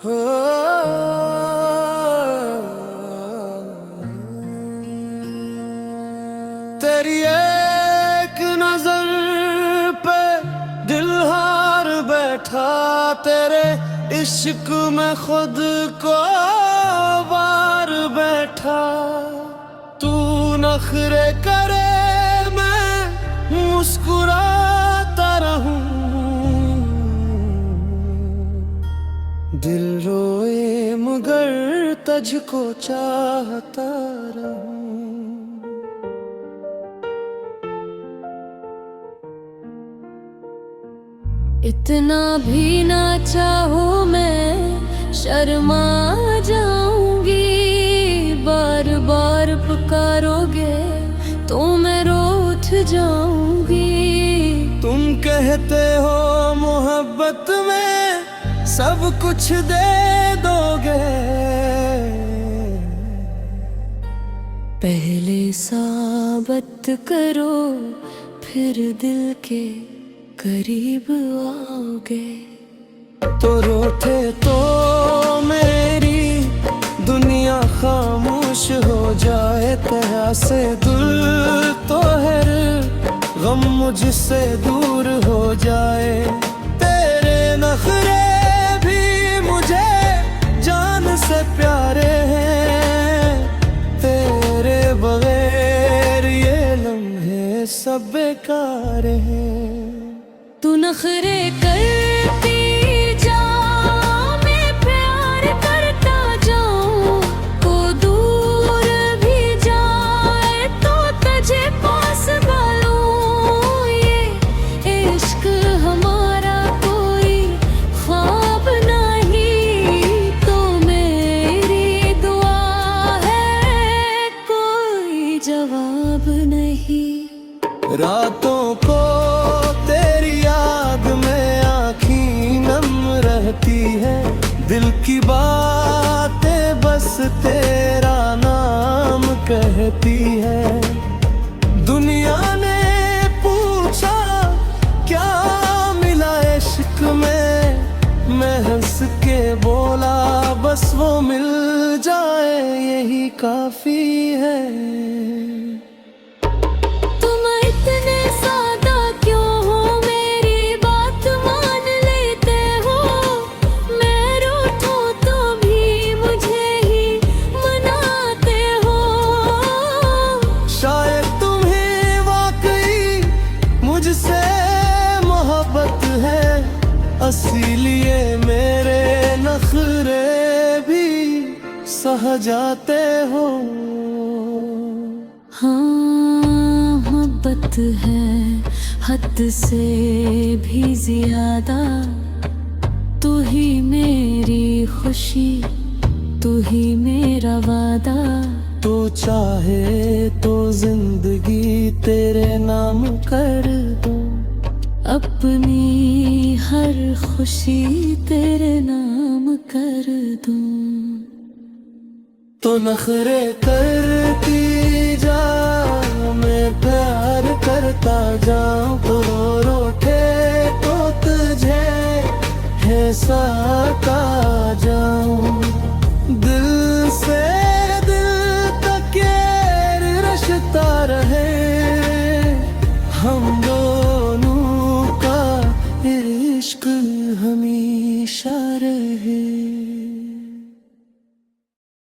हो तेरी एक नजर पे दिल हार बैठा, तेरे इश्क में खुद को वार बैठा। तू नखरे करे मैं मुस्कुराता रहूं, दिल रोए मगर तुझको चाहता रहूं। इतना भी ना चाहूं मैं शर्मा जाऊंगी, बार बार पुकारोगे तो मैं रो उठ जाऊंगी। तुम कहते हो मोहब्बत में सब कुछ दे दोगे, पहले साबित करो फिर दिल के करीब आओगे। तो रोते तो मेरी दुनिया खामोश हो जाए, तरह से दिल तो है गम मुझसे दूर हो जाए। तेरे नखरे भी मुझे जान से प्यारे हैं, तेरे बगैर ये लम्हे सब बेकार हैं। तू नखरे करती जा, मैं प्यार करता जाऊं, को दूर भी जाए तो तुझे पास बुलाऊं। ये इश्क हमारा कोई ख्वाब नहीं, तो मेरी दुआ है कोई जवाब नहीं। रातों को तेरी याद में आँखी नम रहती है, दिल की बातें बस तेरा नाम कहती है। दुनिया ने पूछा क्या मिला इश्क में, मैं हंस के बोला बस वो मिल जाए यही काफी है। इसीलिए मेरे नखरे भी सह जाते हो। हाँ मोहब्बत है हद से भी ज्यादा, तू ही मेरी खुशी तू ही मेरा वादा। तू चाहे तो जिंदगी तेरे नाम कर दूं, अपनी हर खुशी तेरे नाम कर दूं। तो नखरे करती जा, मैं प्यार करता जाऊं, तो रोके तो तुझे है साता जाऊं। दिल से दिल तक ये रिश्ता रहे, हम दोनों का इश्क हमेशा रहे।